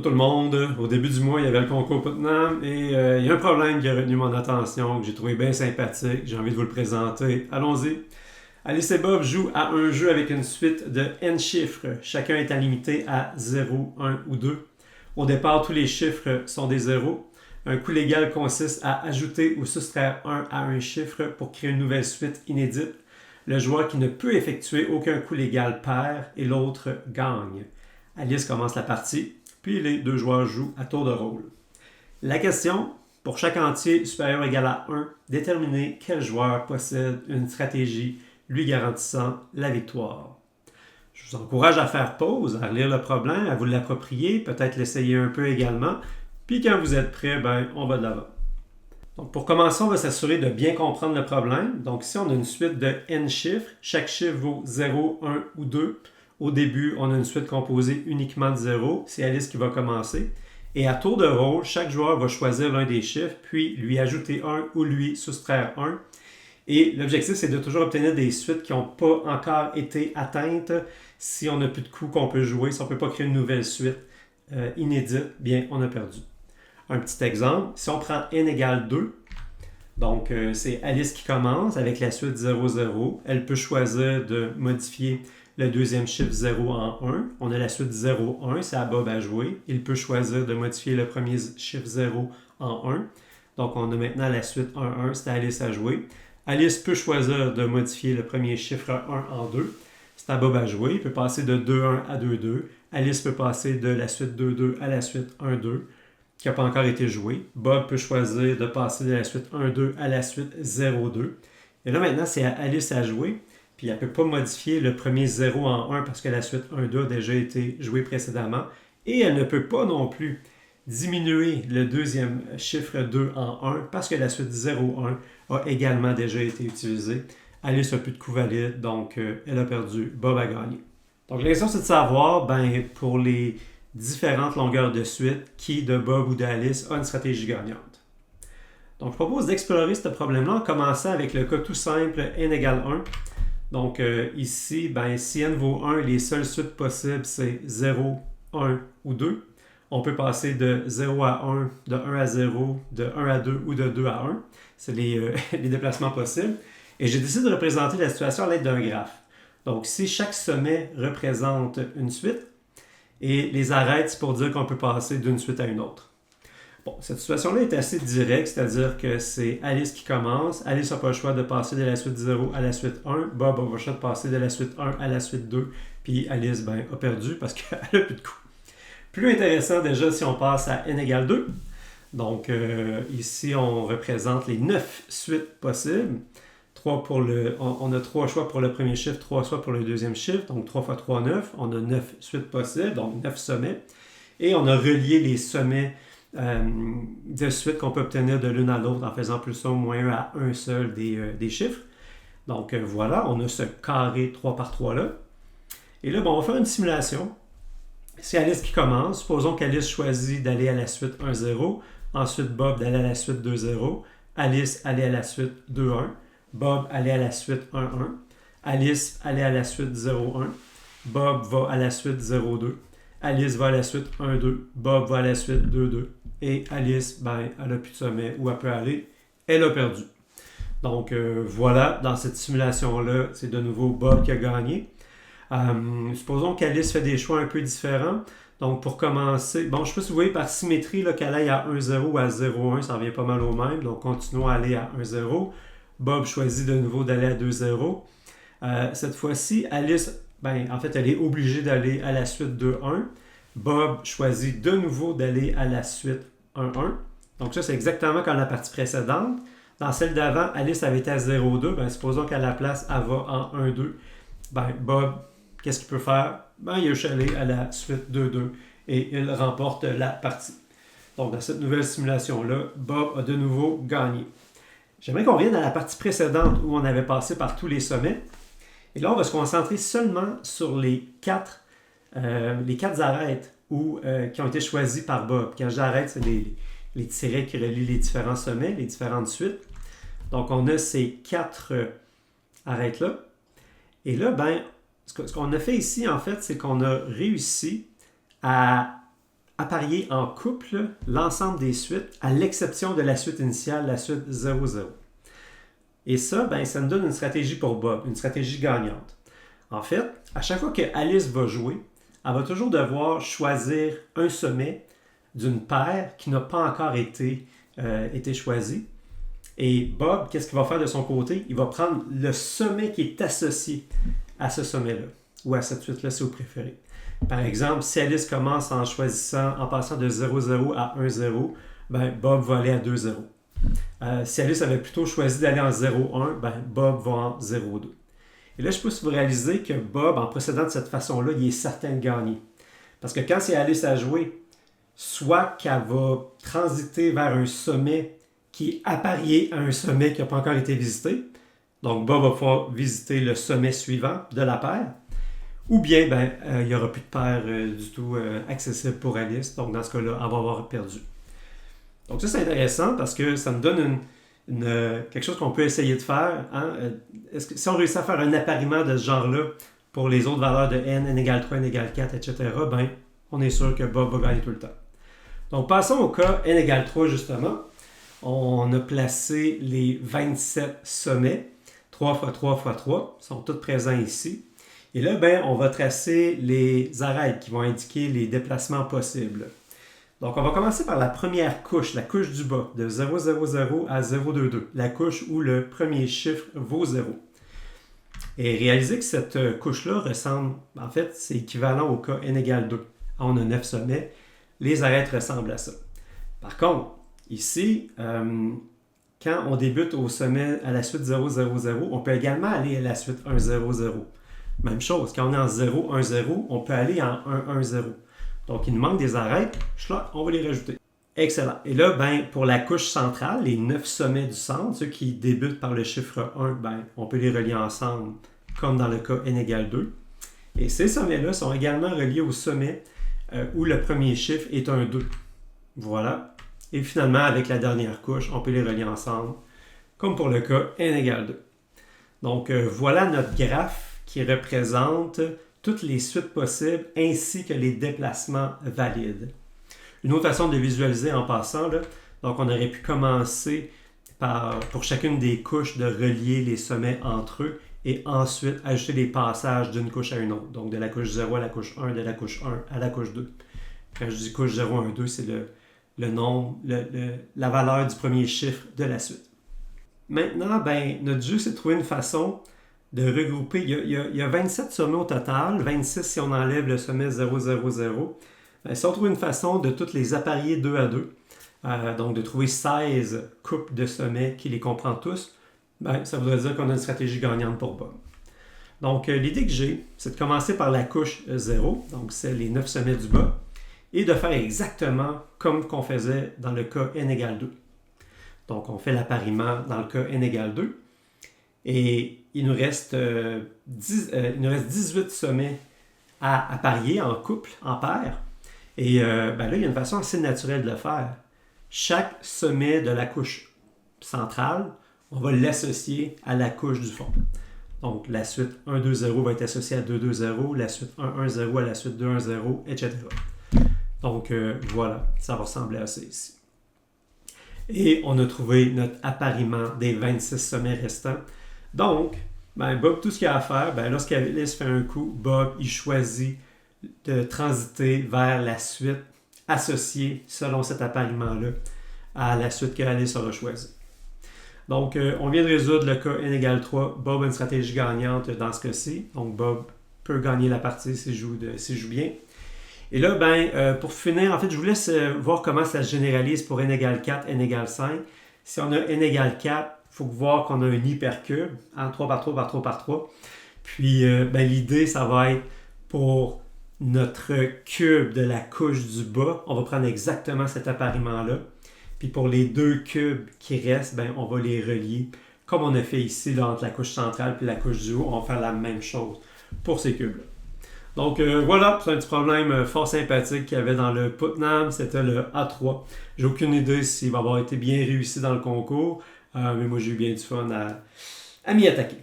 tout le monde. Au début du mois, il y avait le concours Putnam et il y a un problème qui a retenu mon attention, que j'ai trouvé bien sympathique. J'ai envie de vous le présenter. Allons-y. Alice et Bob jouent à un jeu avec une suite de n chiffres. Chacun est limité à 0, 1 ou 2. Au départ, tous les chiffres sont des zéros. Un coup légal consiste à ajouter ou soustraire 1 à un chiffre pour créer une nouvelle suite inédite. Le joueur qui ne peut effectuer aucun coup légal perd et l'autre gagne. Alice commence la partie, puis les deux joueurs jouent à tour de rôle. La question, pour chaque entier supérieur ou égal à 1, déterminer quel joueur possède une stratégie lui garantissant la victoire. Je vous encourage à faire pause, à relire le problème, à vous l'approprier, peut-être l'essayer un peu également, puis quand vous êtes prêt, on va de l'avant. Donc pour commencer, on va s'assurer de bien comprendre le problème. Donc ici, on a une suite de n chiffres. Chaque chiffre vaut 0, 1 ou 2. Au début, on a une suite composée uniquement de 0. C'est Alice qui va commencer. Et à tour de rôle, chaque joueur va choisir l'un des chiffres, puis lui ajouter 1 ou lui soustraire 1. Et l'objectif, c'est de toujours obtenir des suites qui n'ont pas encore été atteintes. Si on n'a plus de coups qu'on peut jouer, si on ne peut pas créer une nouvelle suite inédite, bien, on a perdu. Un petit exemple, si on prend n égale 2, donc c'est Alice qui commence avec la suite 0, 0. Elle peut choisir de modifier le deuxième chiffre 0 en 1. On a la suite 0, 1, c'est à Bob à jouer. Il peut choisir de modifier le premier chiffre 0 en 1. Donc on a maintenant la suite 1, 1, c'est à Alice à jouer. Alice peut choisir de modifier le premier chiffre 1 en 2. C'est à Bob à jouer. Il peut passer de 2, 1 à 2, 2. Alice peut passer de la suite 2, 2 à la suite 1, 2. Qui n'a pas encore été joué. Bob peut choisir de passer de la suite 1-2 à la suite 0-2. Et là, maintenant, c'est à Alice à jouer. Puis elle ne peut pas modifier le premier 0 en 1 parce que la suite 1-2 a déjà été jouée précédemment. Et elle ne peut pas non plus diminuer le deuxième chiffre 2 en 1 parce que la suite 0-1 a également déjà été utilisée. Alice n'a plus de coup valide, donc elle a perdu. Bob a gagné. Donc la question, c'est de savoir, pour les différentes longueurs de suite, qui de Bob ou d'Alice a une stratégie gagnante. Donc, je propose d'explorer ce problème-là en commençant avec le cas tout simple n égale 1. Donc, ici, si n vaut 1, les seules suites possibles, c'est 0, 1 ou 2. On peut passer de 0 à 1, de 1 à 0, de 1 à 2 ou de 2 à 1. C'est les déplacements possibles. Et j'ai décidé de représenter la situation à l'aide d'un graphe. Donc, si chaque sommet représente une suite, et les arêtes, c'est pour dire qu'on peut passer d'une suite à une autre. Bon, cette situation-là est assez directe, c'est-à-dire que c'est Alice qui commence. Alice n'a pas le choix de passer de la suite 0 à la suite 1. Bob a le choix de passer de la suite 1 à la suite 2. Puis Alice a perdu parce qu'elle n'a plus de coups. Plus intéressant déjà si on passe à n égale 2. Donc ici, on représente les 9 suites possibles. On a 3 choix pour le premier chiffre, 3 choix pour le deuxième chiffre. Donc 3 fois 3, 9. On a 9 suites possibles, donc 9 sommets. Et on a relié les sommets de suite qu'on peut obtenir de l'une à l'autre en faisant plus 1 ou moins 1 à un seul des chiffres. Donc voilà, on a ce carré 3 par 3 là. Et là, on va faire une simulation. C'est Alice qui commence. Supposons qu'Alice choisit d'aller à la suite 1, 0. Ensuite, Bob d'aller à la suite 2, 0. Alice aller à la suite 2, 1. Bob allait à la suite 1-1. Alice allait à la suite 0-1. Bob va à la suite 0-2. Alice va à la suite 1-2. Bob va à la suite 2-2. Et Alice, elle n'a plus de sommet où elle peut aller. Elle a perdu. Donc voilà, dans cette simulation-là, c'est de nouveau Bob qui a gagné. Supposons qu'Alice fait des choix un peu différents. Donc pour commencer, je ne sais pas si vous voyez par symétrie là, qu'elle aille à 1-0 ou à 0-1, ça revient pas mal au même. Donc continuons à aller à 1-0. Bob choisit de nouveau d'aller à 2-0. Cette fois-ci, Alice, elle est obligée d'aller à la suite 2-1. Bob choisit de nouveau d'aller à la suite 1-1. Donc ça, c'est exactement comme la partie précédente. Dans celle d'avant, Alice avait été à 0-2. Supposons qu'à la place, elle va en 1-2. Bob, qu'est-ce qu'il peut faire? Il est allé à la suite 2-2 et il remporte la partie. Donc dans cette nouvelle simulation-là, Bob a de nouveau gagné. J'aimerais qu'on revienne à la partie précédente où on avait passé par tous les sommets. Et là, on va se concentrer seulement sur les 4 arêtes qui ont été choisis par Bob. Quand je dis arêtes, c'est les tirets qui relient les différents sommets, les différentes suites. Donc, on a ces 4 arêtes-là. Et là, ce qu'on a fait ici, en fait, c'est qu'on a réussi à apparier en couple l'ensemble des suites, à l'exception de la suite initiale, la suite 0-0. Et ça, ça nous donne une stratégie pour Bob, une stratégie gagnante. En fait, à chaque fois que Alice va jouer, elle va toujours devoir choisir un sommet d'une paire qui n'a pas encore été choisie. Et Bob, qu'est-ce qu'il va faire de son côté? Il va prendre le sommet qui est associé à ce sommet-là, ou à cette suite-là si vous préférez. Par exemple, si Alice commence en passant de 0-0 à 1-0, Bob va aller à 2-0. Si Alice avait plutôt choisi d'aller en 0-1, Bob va en 0-2. Et là, je ne sais pas si vous réalisez que Bob, en procédant de cette façon-là, il est certain de gagner. Parce que quand c'est Alice à jouer, soit qu'elle va transiter vers un sommet qui est apparié à un sommet qui n'a pas encore été visité, donc Bob va pouvoir visiter le sommet suivant de la paire, ou bien il n'y aura plus de paire du tout accessible pour Alice, donc dans ce cas-là, elle va avoir perdu. Donc ça, c'est intéressant parce que ça me donne quelque chose qu'on peut essayer de faire. Si on réussit à faire un appariement de ce genre-là pour les autres valeurs de n égale 3, n égale 4, etc., on est sûr que Bob va gagner tout le temps. Donc passons au cas n égale 3, justement. On a placé les 27 sommets, 3 x 3 x 3, sont tous présents ici. Et là, on va tracer les arêtes qui vont indiquer les déplacements possibles. Donc, on va commencer par la première couche, la couche du bas, de 0,00 à 0,22, la couche où le premier chiffre vaut 0. Et réalisez que cette couche-là ressemble, en fait, c'est équivalent au cas n égale 2. On a 9 sommets, les arêtes ressemblent à ça. Par contre, ici, quand on débute au sommet à la suite 0,00, on peut également aller à la suite 1,00. Même chose, quand on est en 0,10, on peut aller en 1,10. Donc, il nous manque des arêtes. On va les rajouter. Excellent. Et là, pour la couche centrale, les 9 sommets du centre, ceux qui débutent par le chiffre 1, on peut les relier ensemble, comme dans le cas n égale 2. Et ces sommets-là sont également reliés au sommet où le premier chiffre est un 2. Voilà. Et finalement, avec la dernière couche, on peut les relier ensemble, comme pour le cas n égale 2. Donc, voilà notre graphe qui représente toutes les suites possibles ainsi que les déplacements valides. Une autre façon de visualiser en passant, donc on aurait pu commencer pour chacune des couches de relier les sommets entre eux et ensuite ajouter des passages d'une couche à une autre. Donc de la couche 0 à la couche 1, de la couche 1 à la couche 2. Quand je dis couche 0, 1, 2, c'est le nombre, la valeur du premier chiffre de la suite. Maintenant, notre jeu, c'est de trouver une façon de regrouper. Il y a 27 sommets au total, 26 si on enlève le sommet 0, 0, 0. Si on trouve une façon de toutes les apparier 2 à 2, donc de trouver 16 coupes de sommets qui les comprend tous, ça voudrait dire qu'on a une stratégie gagnante pour Bob. Donc, l'idée que j'ai, c'est de commencer par la couche 0, donc c'est les 9 sommets du bas, et de faire exactement comme qu'on faisait dans le cas n égale 2. Donc, on fait l'appariement dans le cas n égale 2, et il nous reste 18 sommets à apparier en couple, en paire. Et là, il y a une façon assez naturelle de le faire. Chaque sommet de la couche centrale, on va l'associer à la couche du fond. Donc, la suite 1, 2, 0 va être associée à 2, 2, 0, la suite 1, 1, 0 à la suite 2, 1, 0, etc. Donc, voilà, ça va ressembler à ça ici. Et on a trouvé notre appariement des 26 sommets restants. Donc, Bob, tout ce qu'il a à faire, lorsqu'Alice fait un coup, Bob, il choisit de transiter vers la suite associée, selon cet appariement-là, à la suite qu'Alice aura choisie. Donc, on vient de résoudre le cas n égale 3. Bob a une stratégie gagnante dans ce cas-ci. Donc, Bob peut gagner la partie s'il joue bien. Et là, pour finir, en fait, je vous laisse voir comment ça se généralise pour n égale 4, n égale 5. Si on a n égale 4, il faut voir qu'on a un hypercube, 3 par 3 par 3 par 3. Puis, l'idée, ça va être pour notre cube de la couche du bas, on va prendre exactement cet appariement-là. Puis pour les deux cubes qui restent, on va les relier. Comme on a fait ici, là, entre la couche centrale et la couche du haut, on va faire la même chose pour ces cubes-là. Donc voilà, c'est un petit problème fort sympathique qu'il y avait dans le Putnam, c'était le A3. J'ai aucune idée s'il va avoir été bien réussi dans le concours, mais moi j'ai eu bien du fun à m'y attaquer.